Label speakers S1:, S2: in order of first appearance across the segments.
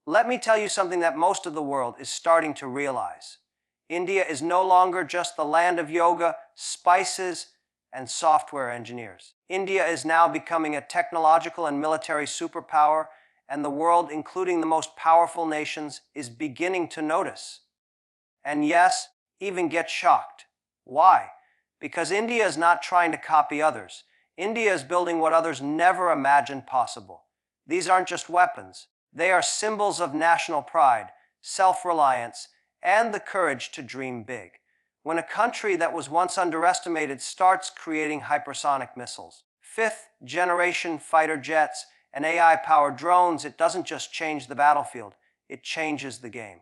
S1: Let me tell you something that most of the world is starting to realize. India is no longer just the land of yoga, spices, and software engineers. India is now becoming a technological and military superpower, and the world, including the most powerful nations, is beginning to notice. And yes, even get shocked. Why? Because India is not trying to copy others. India is building what others never imagined possible. These aren't just weapons. They are symbols of national pride, self-reliance, and the courage to dream big. When a country that was once underestimated starts creating hypersonic missiles, fifth-generation fighter jets, and AI-powered drones, it doesn't just change the battlefield, it changes the game.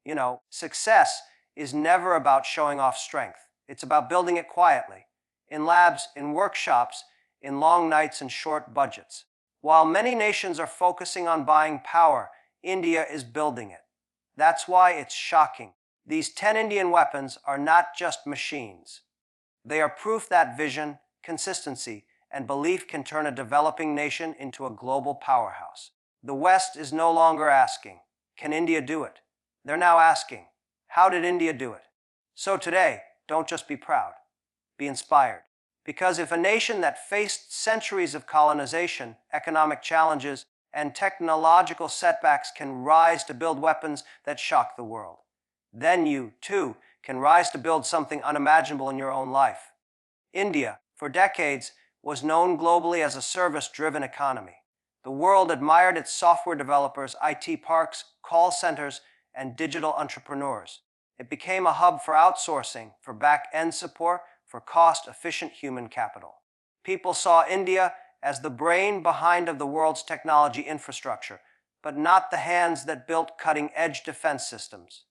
S1: You know, success is never about showing off strength. It's about building it quietly, in labs, in workshops, in long nights and short budgets. While many nations are focusing on buying power, India is building it. That's why it's shocking. These 10 Indian weapons are not just machines. They are proof that vision, consistency, and belief can turn a developing nation into a global powerhouse. The West is no longer asking, can India do it? They're now asking, how did India do it? So today, don't just be proud, be inspired. Because if a nation that faced centuries of colonization, economic challenges, and technological setbacks can rise to build weapons that shock the world, then you, too, can rise to build something unimaginable in your own life. India, for decades, was known globally as a service-driven economy. The world admired its software developers, IT parks, call centers, and digital entrepreneurs. It became a hub for outsourcing, for back-end support, for cost-efficient human capital. People saw India as the brain behind of the world's technology infrastructure, but not the hands that built cutting-edge defense systems.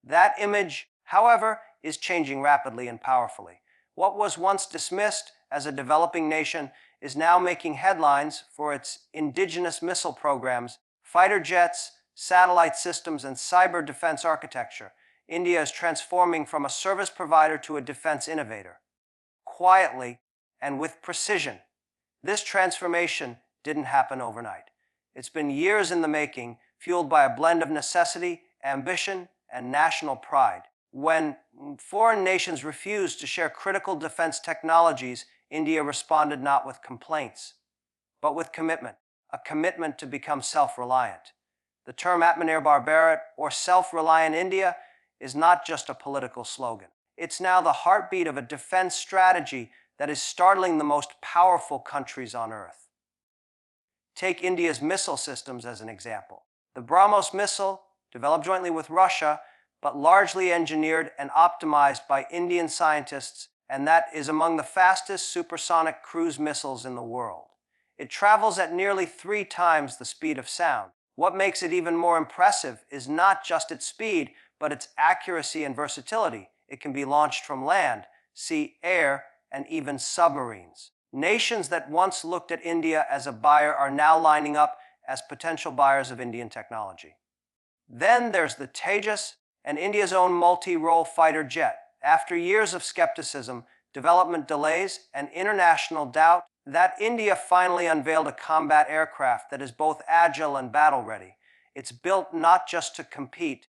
S1: That image, however, is changing rapidly and powerfully. What was once dismissed as a developing nation is now making headlines for its indigenous missile programs, fighter jets, satellite systems, and cyber defense architecture. India is transforming from a service provider to a defense innovator. Quietly and with precision. This transformation didn't happen overnight. It's been years in the making, fueled by a blend of necessity, ambition, and national pride. When foreign nations refused to share critical defense technologies, India responded not with complaints, but with commitment, a commitment to become self-reliant. The term Atmanirbhar Bharat, or self-reliant India, is not just a political slogan. It's now the heartbeat of a defense strategy that is startling the most powerful countries on Earth. Take India's missile systems as an example. The BrahMos missile, developed jointly with Russia, but largely engineered and optimized by Indian scientists, and that is among the fastest supersonic cruise missiles in the world. It travels at nearly 3 times the speed of sound. What makes it even more impressive is not just its speed, but its accuracy and versatility. It can be launched from land, sea, air, and even submarines. Nations that once looked at India as a buyer are now lining up as potential buyers of Indian technology. Then there's the Tejas, and India's own multi-role fighter jet. After years of skepticism, development delays, and international doubt, that India finally unveiled a combat aircraft that is both agile and battle-ready. It's built not just to compete,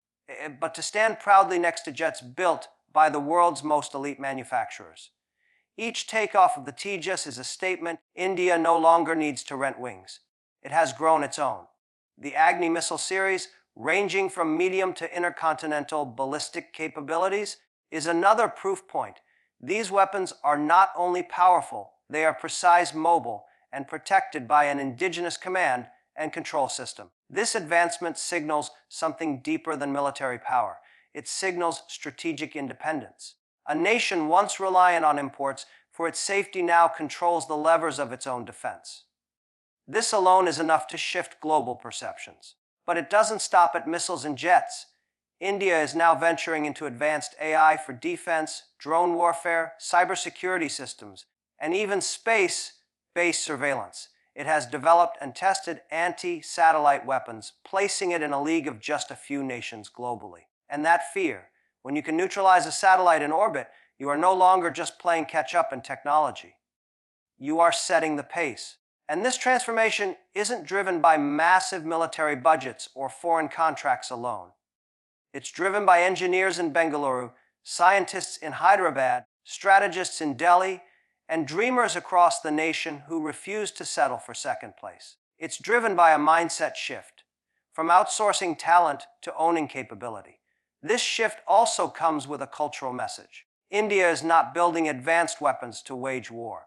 S1: but to stand proudly next to jets built by the world's most elite manufacturers. Each takeoff of the Tejas is a statement: India no longer needs to rent wings. It has grown its own. The Agni missile series, ranging from medium to intercontinental ballistic capabilities, is another proof point. These weapons are not only powerful, they are precise, mobile, and protected by an indigenous command and control system. This advancement signals something deeper than military power. It signals strategic independence. A nation once reliant on imports for its safety now controls the levers of its own defense. This alone is enough to shift global perceptions. But it doesn't stop at missiles and jets. India is now venturing into advanced AI for defense, drone warfare, cybersecurity systems, and even space-based surveillance. It has developed and tested anti-satellite weapons, placing it in a league of just a few nations globally. And that fear, when you can neutralize a satellite in orbit, you are no longer just playing catch-up in technology. You are setting the pace. And this transformation isn't driven by massive military budgets or foreign contracts alone. It's driven by engineers in Bengaluru, scientists in Hyderabad, strategists in Delhi, and dreamers across the nation who refuse to settle for second place. It's driven by a mindset shift, from outsourcing talent to owning capability. This shift also comes with a cultural message. India is not building advanced weapons to wage war.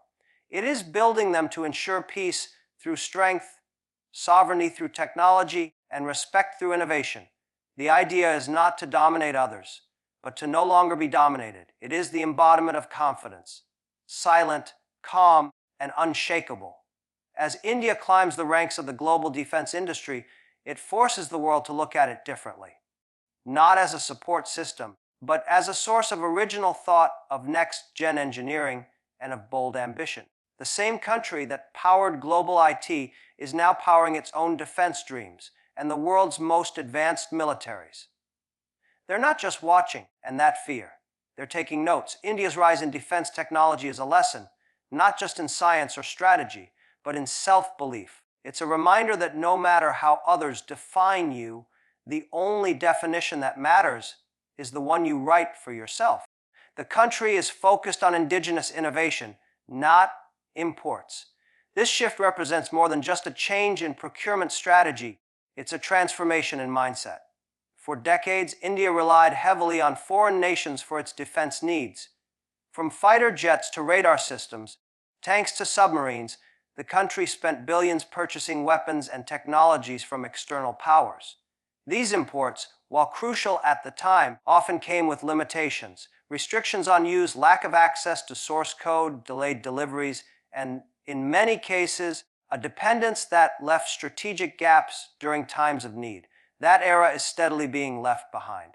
S1: It is building them to ensure peace through strength, sovereignty through technology, and respect through innovation. The idea is not to dominate others, but to no longer be dominated. It is the embodiment of confidence, silent, calm, and unshakable. As India climbs the ranks of the global defense industry, it forces the world to look at it differently. Not as a support system, but as a source of original thought, of next-gen engineering, and of bold ambition. The same country that powered global IT is now powering its own defense dreams and the world's most advanced militaries. They're not just watching and that fear. They're taking notes. India's rise in defense technology is a lesson, not just in science or strategy, but in self-belief. It's a reminder that no matter how others define you, the only definition that matters is the one you write for yourself. The country is focused on indigenous innovation, not imports. This shift represents more than just a change in procurement strategy. It's a transformation in mindset. For decades, India relied heavily on foreign nations for its defense needs. From fighter jets to radar systems, tanks to submarines, the country spent billions purchasing weapons and technologies from external powers. These imports, while crucial at the time, often came with limitations: restrictions on use, lack of access to source code, delayed deliveries, and in many cases, a dependence that left strategic gaps during times of need. That era is steadily being left behind.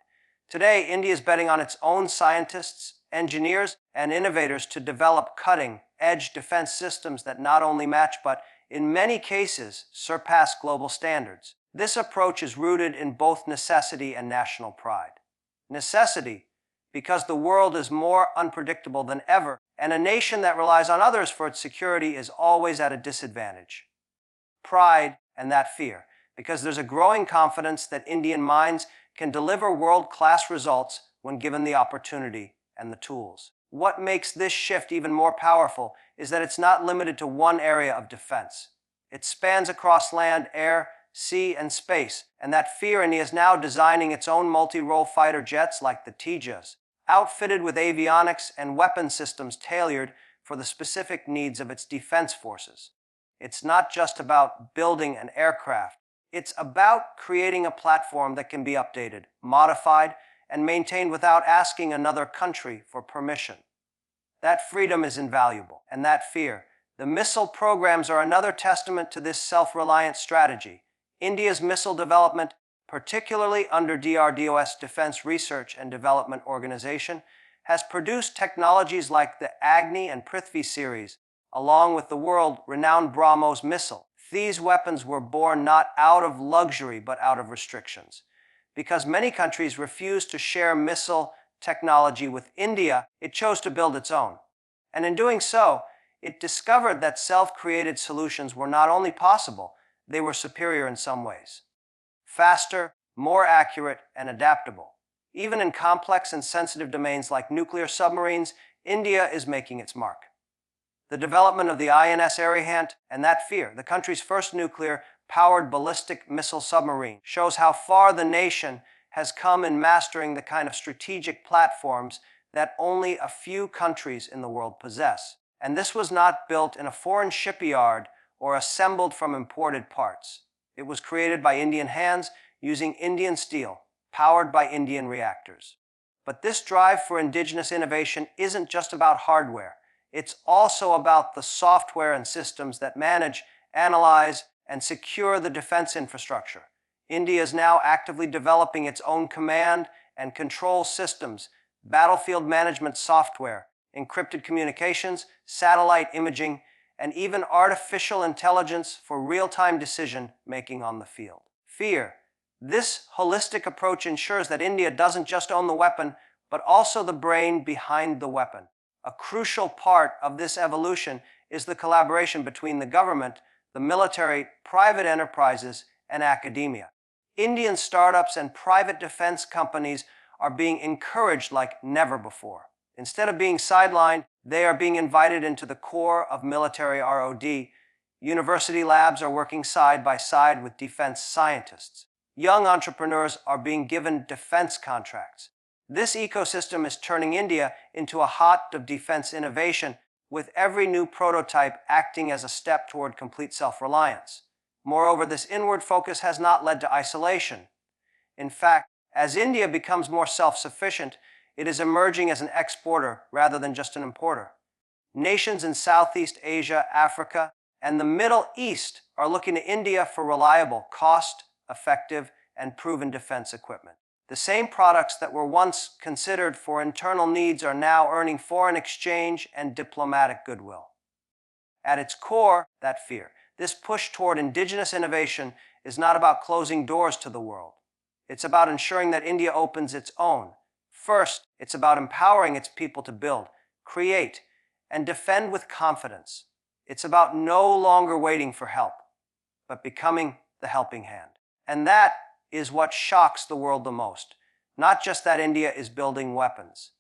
S1: Today, India is betting on its own scientists, engineers, and innovators to develop cutting-edge defense systems that not only match but, in many cases, surpass global standards. This approach is rooted in both necessity and national pride. Necessity, because the world is more unpredictable than ever, and a nation that relies on others for its security is always at a disadvantage. Pride, and that fear, because there's a growing confidence that Indian minds can deliver world-class results when given the opportunity and the tools. What makes this shift even more powerful is that it's not limited to one area of defense. It spans across land, air, sea, and space, and that fear India is now designing its own multi-role fighter jets like the Tejas, outfitted with avionics and weapon systems tailored for the specific needs of its defense forces. It's not just about building an aircraft. It's about creating a platform that can be updated, modified, and maintained without asking another country for permission. That freedom is invaluable, and that fear. The missile programs are another testament to this self-reliant strategy. India's missile development, particularly under DRDO's Defense Research and Development Organization, has produced technologies like the Agni and Prithvi series, along with the world-renowned BrahMos missile. These weapons were born not out of luxury but out of restrictions. Because many countries refused to share missile technology with India, it chose to build its own. And in doing so, it discovered that self-created solutions were not only possible, they were superior in some ways. Faster, more accurate, and adaptable. Even in complex and sensitive domains like nuclear submarines, India is making its mark. The development of the INS Arihant and that fear, the country's first nuclear-powered ballistic missile submarine, shows how far the nation has come in mastering the kind of strategic platforms that only a few countries in the world possess. And this was not built in a foreign shipyard or assembled from imported parts. It was created by Indian hands using Indian steel, powered by Indian reactors. But this drive for indigenous innovation isn't just about hardware. It's also about the software and systems that manage, analyze, and secure the defense infrastructure. India is now actively developing its own command and control systems, battlefield management software, encrypted communications, satellite imaging, and even artificial intelligence for real-time decision-making on the field. Fear. This holistic approach ensures that India doesn't just own the weapon, but also the brain behind the weapon. A crucial part of this evolution is the collaboration between the government, the military, private enterprises, and academia. Indian startups and private defense companies are being encouraged like never before. Instead of being sidelined, they are being invited into the core of military R&D. University labs are working side by side with defense scientists. Young entrepreneurs are being given defense contracts. This ecosystem is turning India into a hotbed of defense innovation, with every new prototype acting as a step toward complete self-reliance. Moreover, this inward focus has not led to isolation. In fact, as India becomes more self-sufficient, it is emerging as an exporter rather than just an importer. Nations in Southeast Asia, Africa, and the Middle East are looking to India for reliable, cost-effective, and proven defense equipment. The same products that were once considered for internal needs are now earning foreign exchange and diplomatic goodwill. At its core, that fear. This push toward indigenous innovation is not about closing doors to the world. It's about ensuring that India opens its own. First, it's about empowering its people to build, create, and defend with confidence. It's about no longer waiting for help, but becoming the helping hand. And that is what shocks the world the most. Not just that India is building weapons,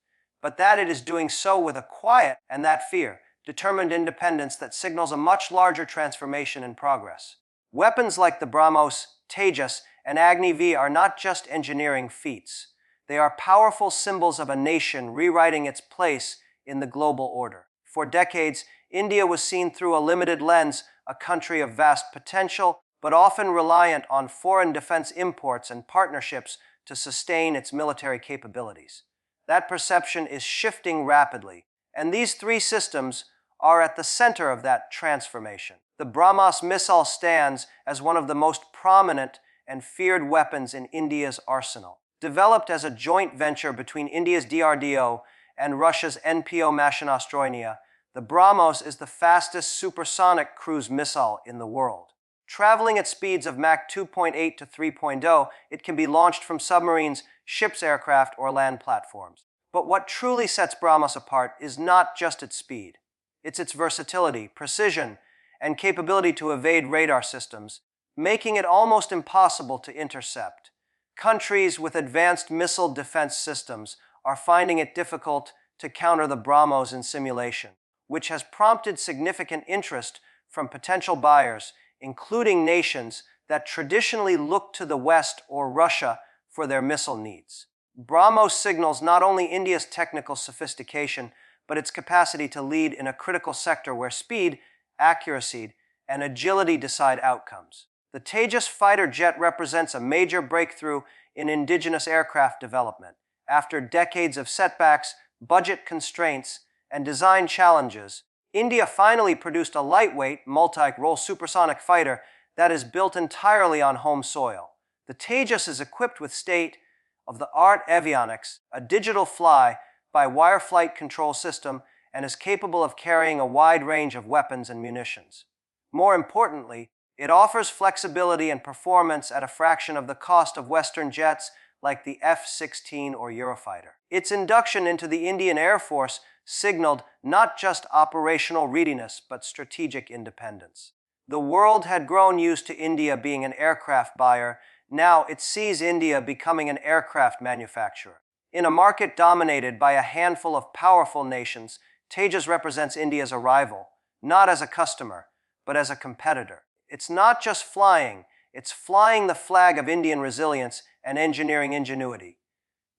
S1: but that it is doing so with a quiet and that fear, determined independence that signals a much larger transformation in progress. Weapons like the BrahMos, Tejas, and Agni-V are not just engineering feats. They are powerful symbols of a nation rewriting its place in the global order. For decades, India was seen through a limited lens, a country of vast potential, but often reliant on foreign defense imports and partnerships to sustain its military capabilities. That perception is shifting rapidly, and these three systems are at the center of that transformation. The BrahMos missile stands as one of the most prominent and feared weapons in India's arsenal. Developed as a joint venture between India's DRDO and Russia's NPO Mashinostroynia, the BrahMos is the fastest supersonic cruise missile in the world. Traveling at speeds of Mach 2.8 to 3.0, it can be launched from submarines, ships, aircraft, or land platforms. But what truly sets BrahMos apart is not just its speed. It's its versatility, precision, and capability to evade radar systems, making it almost impossible to intercept. Countries with advanced missile defense systems are finding it difficult to counter the BrahMos in simulation, which has prompted significant interest from potential buyers, including nations that traditionally look to the West or Russia for their missile needs. BrahMos signals not only India's technical sophistication, but its capacity to lead in a critical sector where speed, accuracy, and agility decide outcomes. The Tejas fighter jet represents a major breakthrough in indigenous aircraft development. After decades of setbacks, budget constraints, and design challenges, India finally produced a lightweight, multi-role supersonic fighter that is built entirely on home soil. The Tejas is equipped with state-of-the-art avionics, a digital fly-by-wire flight control system, and is capable of carrying a wide range of weapons and munitions. More importantly, it offers flexibility and performance at a fraction of the cost of Western jets like the F-16 or Eurofighter. Its induction into the Indian Air Force signaled not just operational readiness, but strategic independence. The world had grown used to India being an aircraft buyer. Now it sees India becoming an aircraft manufacturer. In a market dominated by a handful of powerful nations, Tejas represents India's arrival, not as a customer, but as a competitor. It's not just flying, it's flying the flag of Indian resilience and engineering ingenuity.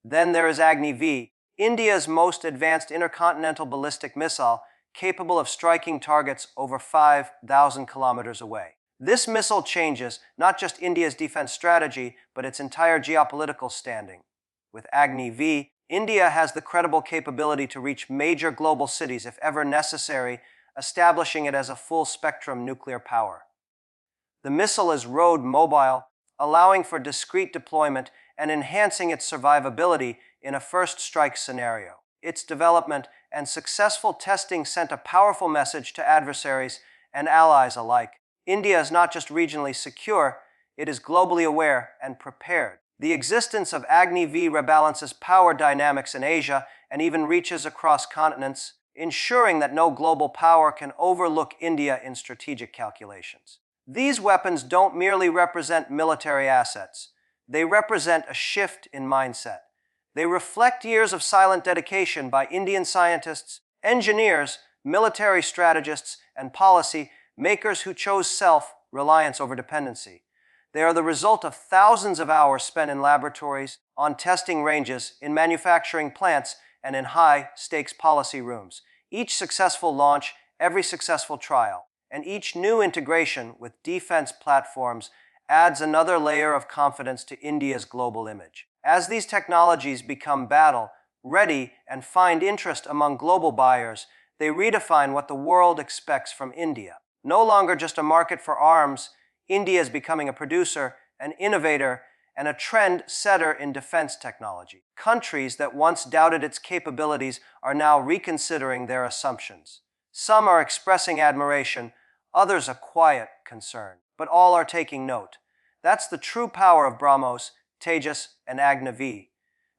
S1: Then there is Agni-V, India's most advanced intercontinental ballistic missile, capable of striking targets over 5,000 kilometers away. This missile changes not just India's defense strategy, but its entire geopolitical standing. With Agni-V, India has the credible capability to reach major global cities if ever necessary, establishing it as a full-spectrum nuclear power. The missile is road mobile, allowing for discrete deployment and enhancing its survivability in a first strike scenario. Its development and successful testing sent a powerful message to adversaries and allies alike. India is not just regionally secure, it is globally aware and prepared. The existence of Agni-V rebalances power dynamics in Asia and even reaches across continents, ensuring that no global power can overlook India in strategic calculations. These weapons don't merely represent military assets. They represent a shift in mindset. They reflect years of silent dedication by Indian scientists, engineers, military strategists, and policy makers who chose self-reliance over dependency. They are the result of thousands of hours spent in laboratories, on testing ranges, in manufacturing plants, and in high-stakes policy rooms. Each successful launch, every successful trial, and each new integration with defense platforms adds another layer of confidence to India's global image. As these technologies become battle-ready and find interest among global buyers, they redefine what the world expects from India. No longer just a market for arms, India is becoming a producer, an innovator, and a trend setter in defense technology. Countries that once doubted its capabilities are now reconsidering their assumptions. Some are expressing admiration, others a quiet concern, but all are taking note. That's the true power of BrahMos, Tejas, and Agni-V,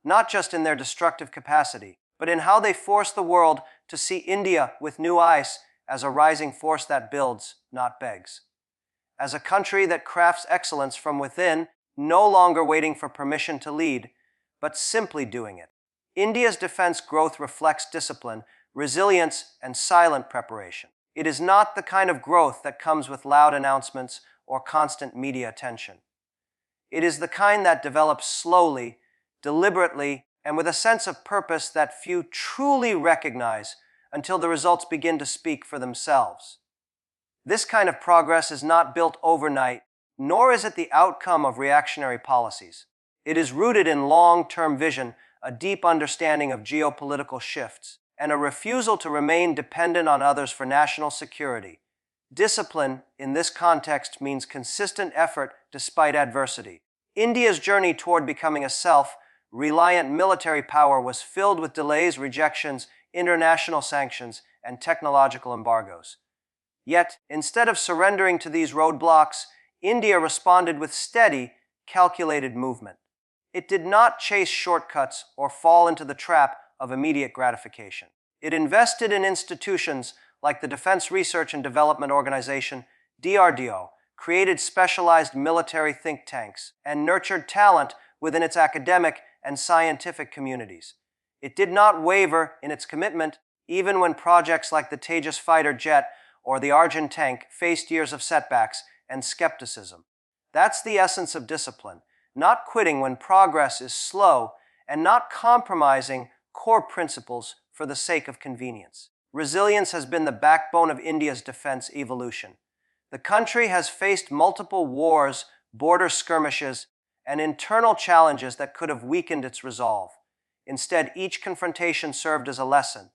S1: not just in their destructive capacity, but in how they force the world to see India with new eyes as a rising force that builds, not begs. As a country that crafts excellence from within, no longer waiting for permission to lead, but simply doing it. India's defense growth reflects discipline, resilience, and silent preparation. It is not the kind of growth that comes with loud announcements or constant media attention. It is the kind that develops slowly, deliberately, and with a sense of purpose that few truly recognize until the results begin to speak for themselves. This kind of progress is not built overnight, nor is it the outcome of reactionary policies. It is rooted in long-term vision, a deep understanding of geopolitical shifts, and a refusal to remain dependent on others for national security. Discipline, in this context, means consistent effort despite adversity. India's journey toward becoming a self-reliant military power was filled with delays, rejections, international sanctions, and technological embargoes. Yet, instead of surrendering to these roadblocks, India responded with steady, calculated movement. It did not chase shortcuts or fall into the trap of immediate gratification. It invested in institutions like the Defense Research and Development Organization, DRDO, created specialized military think tanks, and nurtured talent within its academic and scientific communities. It did not waver in its commitment, even when projects like the Tejas fighter jet or the Arjun tank faced years of setbacks and skepticism. That's the essence of discipline, not quitting when progress is slow and not compromising core principles for the sake of convenience. Resilience has been the backbone of India's defense evolution. The country has faced multiple wars, border skirmishes, and internal challenges that could have weakened its resolve. Instead, each confrontation served as a lesson.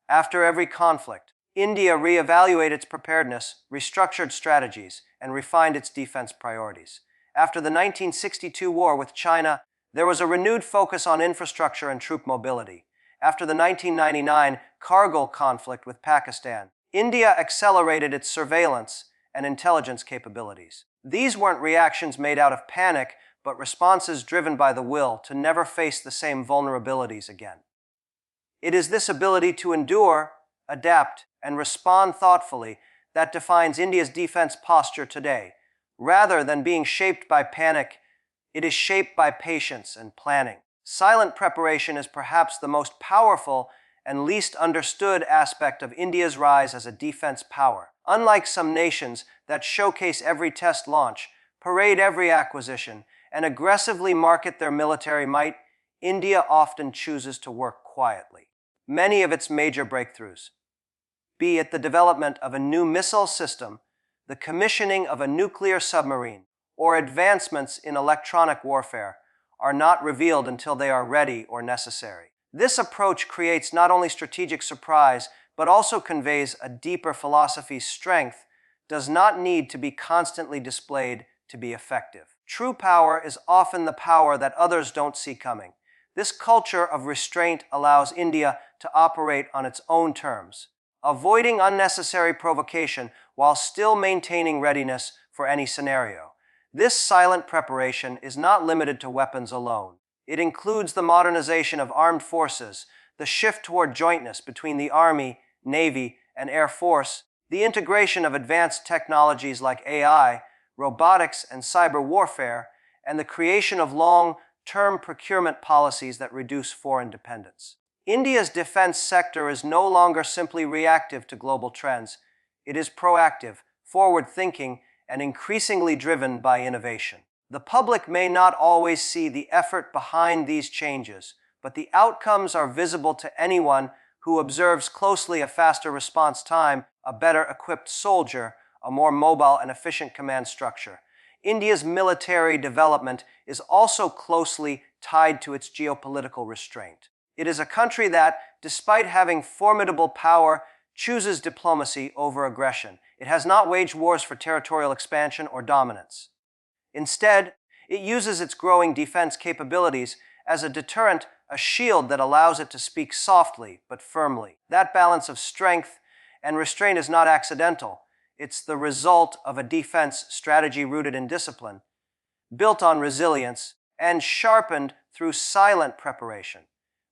S1: After every conflict, India reevaluated its preparedness, restructured strategies, and refined its defense priorities. After the 1962 war with China, there was a renewed focus on infrastructure and troop mobility. After the 1999 Kargil conflict with Pakistan, India accelerated its surveillance and intelligence capabilities. These weren't reactions made out of panic, but responses driven by the will to never face the same vulnerabilities again. It is this ability to endure, adapt, and respond thoughtfully that defines India's defense posture today. Rather than being shaped by panic, it is shaped by patience and planning. Silent preparation is perhaps the most powerful and least understood aspect of India's rise as a defense power. Unlike some nations that showcase every test launch, parade every acquisition, and aggressively market their military might, India often chooses to work quietly. Many of its major breakthroughs, be it the development of a new missile system, the commissioning of a nuclear submarine, or advancements in electronic warfare, are not revealed until they are ready or necessary. This approach creates not only strategic surprise, but also conveys a deeper philosophy. Strength does not need to be constantly displayed to be effective. True power is often the power that others don't see coming. This culture of restraint allows India to operate on its own terms, avoiding unnecessary provocation while still maintaining readiness for any scenario. This silent preparation is not limited to weapons alone. It includes the modernization of armed forces, the shift toward jointness between the Army, Navy, and Air Force, The integration of advanced technologies like AI, robotics, and cyber warfare, and the creation of long-term procurement policies that reduce foreign dependence. India's defense sector is no longer simply reactive to global trends. It is proactive, forward-thinking, and increasingly driven by innovation. The public may not always see the effort behind these changes, but the outcomes are visible to anyone who observes closely: a faster response time, a better equipped soldier, a more mobile and efficient command structure. India's military development is also closely tied to its geopolitical restraint. It is a country that, despite having formidable power, chooses diplomacy over aggression. It has not waged wars for territorial expansion or dominance. Instead, it uses its growing defense capabilities as a deterrent, a shield that allows it to speak softly but firmly. That balance of strength and restraint is not accidental. It's the result of a defense strategy rooted in discipline, built on resilience, and sharpened through silent preparation.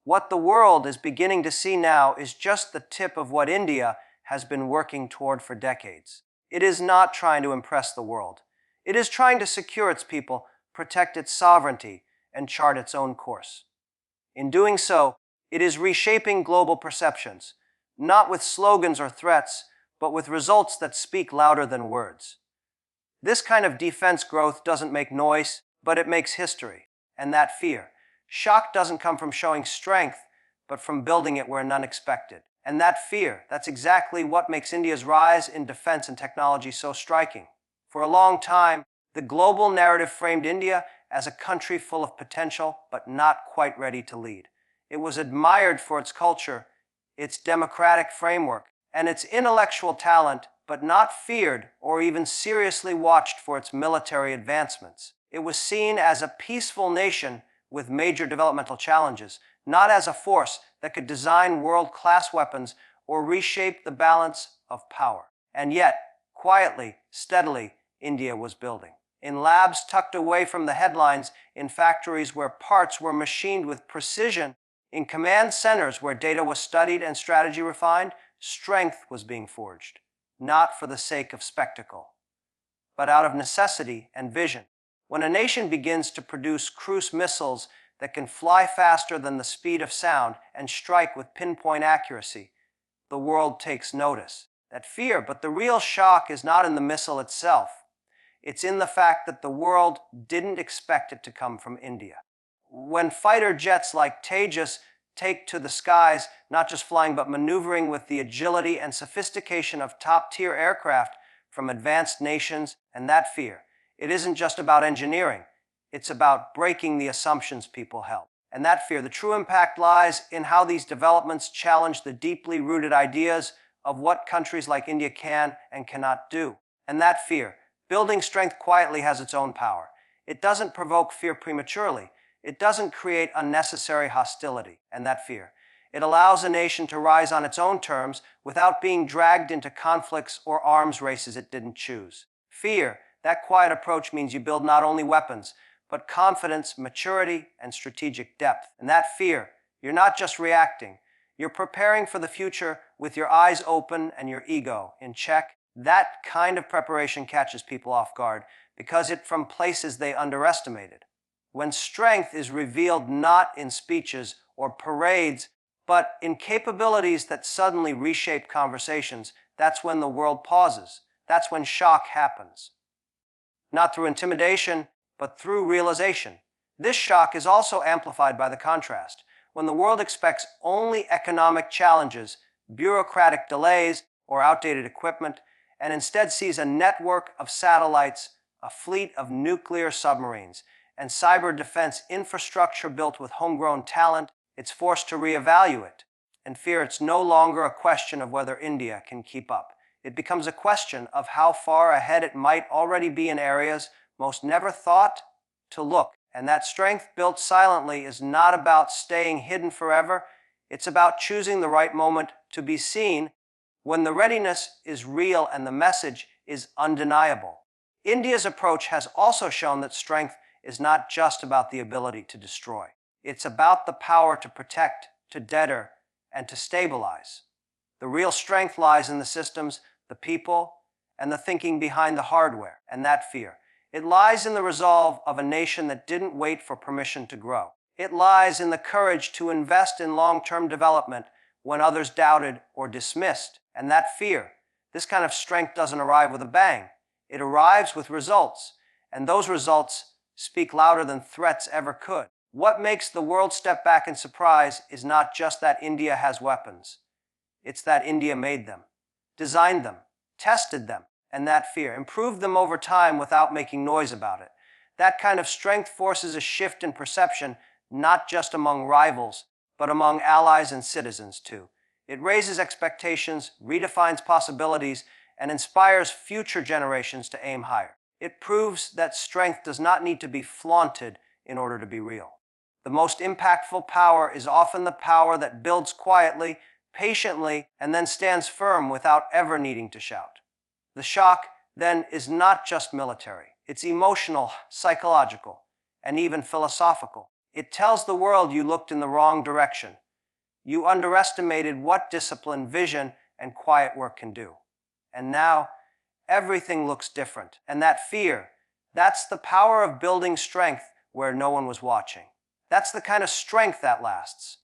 S1: What the world is beginning to see now is just the tip of what India has been working toward for decades. It is not trying to impress the world. It is trying to secure its people, protect its sovereignty, and chart its own course. In doing so, it is reshaping global perceptions, not with slogans or threats, but with results that speak louder than words. This kind of defense growth doesn't make noise, but it makes history. And that fear. Shock doesn't come from showing strength, but from building it where none expected. And that fear, that's exactly what makes India's rise in defense and technology so striking. For a long time, the global narrative framed India as a country full of potential, but not quite ready to lead. It was admired for its culture, its democratic framework, and its intellectual talent, but not feared or even seriously watched for its military advancements. It was seen as a peaceful nation with major developmental challenges, not as a force that could design world-class weapons or reshape the balance of power. And yet, quietly, steadily, India was building. In labs tucked away from the headlines, in factories where parts were machined with precision, in command centers where data was studied and strategy refined, strength was being forged, not for the sake of spectacle, but out of necessity and vision. When a nation begins to produce cruise missiles that can fly faster than the speed of sound and strike with pinpoint accuracy, the world takes notice. That fear, but the real shock is not in the missile itself. It's in the fact that the world didn't expect it to come from India. When fighter jets like Tejas take to the skies, not just flying but maneuvering with the agility and sophistication of top-tier aircraft from advanced nations, and that fear, it isn't just about engineering. It's about breaking the assumptions people held. And that fear, the true impact lies in how these developments challenge the deeply rooted ideas of what countries like India can and cannot do. And that fear, building strength quietly, has its own power. It doesn't provoke fear prematurely. It doesn't create unnecessary hostility. And that fear, it allows a nation to rise on its own terms without being dragged into conflicts or arms races it didn't choose. Fear, that quiet approach, means you build not only weapons, but confidence, maturity, and strategic depth. And that fear, you're not just reacting. You're preparing for the future with your eyes open and your ego in check. That kind of preparation catches people off guard because it's from places they underestimated. When strength is revealed not in speeches or parades, but in capabilities that suddenly reshape conversations, that's when the world pauses. That's when shock happens. Not through intimidation, but through realization. This shock is also amplified by the contrast. When the world expects only economic challenges, bureaucratic delays, or outdated equipment, and instead sees a network of satellites, a fleet of nuclear submarines, and cyber defense infrastructure built with homegrown talent, it's forced to reevaluate and fear. It's no longer a question of whether India can keep up. It becomes a question of how far ahead it might already be in areas most never thought to look. And that strength built silently is not about staying hidden forever. It's about choosing the right moment to be seen when the readiness is real and the message is undeniable. India's approach has also shown that strength is not just about the ability to destroy. It's about the power to protect, to deter, and to stabilize. The real strength lies in the systems, the people, and the thinking behind the hardware. And that fear, it lies in the resolve of a nation that didn't wait for permission to grow. It lies in the courage to invest in long-term development when others doubted or dismissed. And that fear, this kind of strength doesn't arrive with a bang. It arrives with results, and those results speak louder than threats ever could. What makes the world step back in surprise is not just that India has weapons. It's that India made them, designed them, tested them, and that fear improved them over time without making noise about it. That kind of strength forces a shift in perception, not just among rivals, but among allies and citizens too. It raises expectations, redefines possibilities, and inspires future generations to aim higher. It proves that strength does not need to be flaunted in order to be real. The most impactful power is often the power that builds quietly, patiently, and then stands firm without ever needing to shout. The shock, then, is not just military. It's emotional, psychological, and even philosophical. It tells the world you looked in the wrong direction. You underestimated what discipline, vision, and quiet work can do. And now, everything looks different. And that fear, that's the power of building strength where no one was watching. That's the kind of strength that lasts.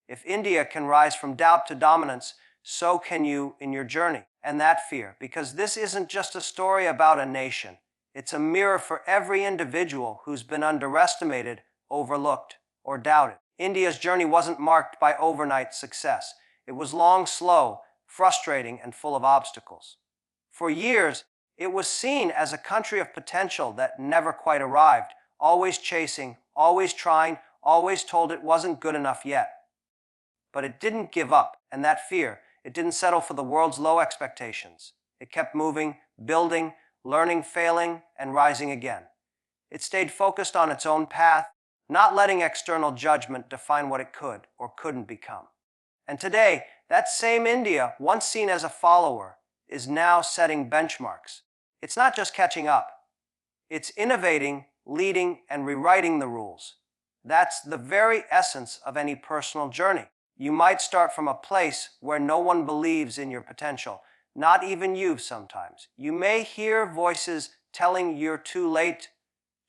S1: If India can rise from doubt to dominance, so can you in your journey. And that fear, because this isn't just a story about a nation. It's a mirror for every individual who's been underestimated, overlooked, or doubted. India's journey wasn't marked by overnight success. It was long, slow, frustrating, and full of obstacles. For years, it was seen as a country of potential that never quite arrived, always chasing, always trying, always told it wasn't good enough yet. But it didn't give up, and that fear, it didn't settle for the world's low expectations. It kept moving, building, learning, failing, and rising again. It stayed focused on its own path, not letting external judgment define what it could or couldn't become. And today, that same India, once seen as a follower, is now setting benchmarks. It's not just catching up. It's innovating, leading, and rewriting the rules. That's the very essence of any personal journey. You might start from a place where no one believes in your potential, not even you sometimes. You may hear voices telling you're too late,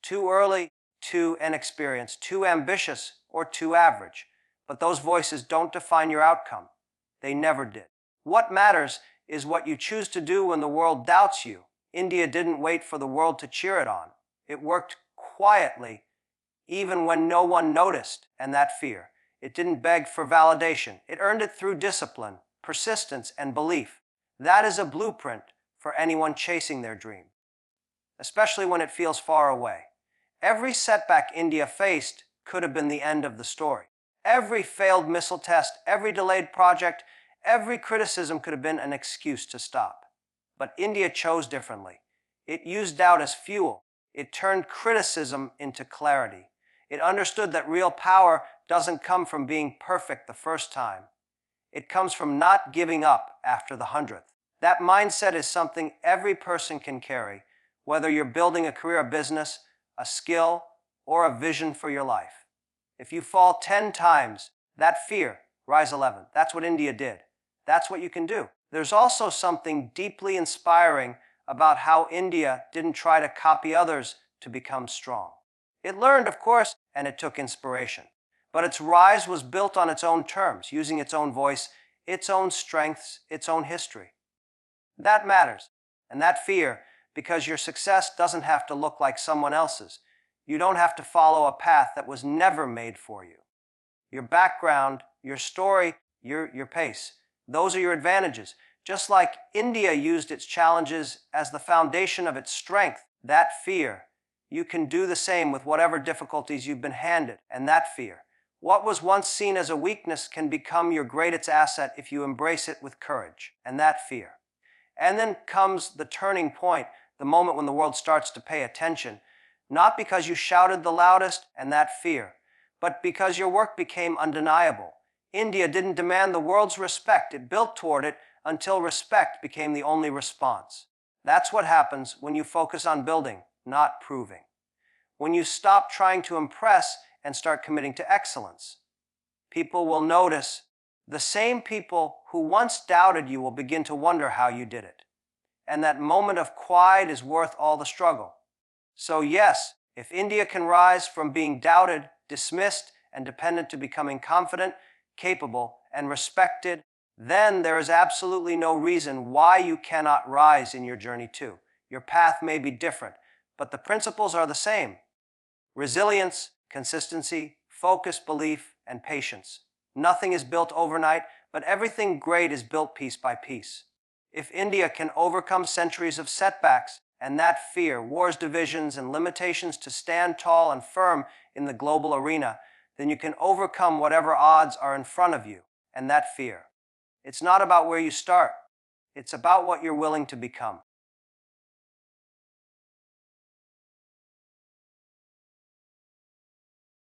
S1: too early, too inexperienced, too ambitious, or too average. But those voices don't define your outcome. They never did. What matters is what you choose to do when the world doubts you. India didn't wait for the world to cheer it on. It worked quietly, even when no one noticed. And that fear, it didn't beg for validation. It earned it through discipline, persistence, and belief. That is a blueprint for anyone chasing their dream, especially when it feels far away. Every setback India faced could have been the end of the story. Every failed missile test, every delayed project, every criticism could have been an excuse to stop. But India chose differently. It used doubt as fuel. It turned criticism into clarity. It understood that real power doesn't come from being perfect the first time. It comes from not giving up after the 100th. That mindset is something every person can carry, whether you're building a career, a business, a skill, or a vision for your life. If you fall 10 times, that fear, rise 11. That's what India did. That's what you can do. There's also something deeply inspiring about how India didn't try to copy others to become strong. It learned, of course, and it took inspiration. But its rise was built on its own terms, using its own voice, its own strengths, its own history. That matters. And that fear, because your success doesn't have to look like someone else's. You don't have to follow a path that was never made for you. Your background, your story, your pace, those are your advantages. Just like India used its challenges as the foundation of its strength, that fear, you can do the same with whatever difficulties you've been handed. And that fear, what was once seen as a weakness, can become your greatest asset if you embrace it with courage. And that fear. And then comes the turning point, the moment when the world starts to pay attention, not because you shouted the loudest and that fear, but because your work became undeniable. India didn't demand the world's respect. It built toward it until respect became the only response. That's what happens when you focus on building, not proving. When you stop trying to impress and start committing to excellence. People will notice. The same people who once doubted you will begin to wonder how you did it. and that moment of quiet is worth all the struggle. So yes, if India can rise from being doubted, dismissed, and dependent to becoming confident, capable, and respected, then there is absolutely no reason why you cannot rise in your journey too. Your path may be different, but the principles are the same. Resilience, consistency, focus, belief, and patience. Nothing is built overnight, but everything great is built piece by piece. If India can overcome centuries of setbacks and that fear, wars, divisions, and limitations to stand tall and firm in the global arena, then you can overcome whatever odds are in front of you and that fear. It's not about where you start. It's about what you're willing to become.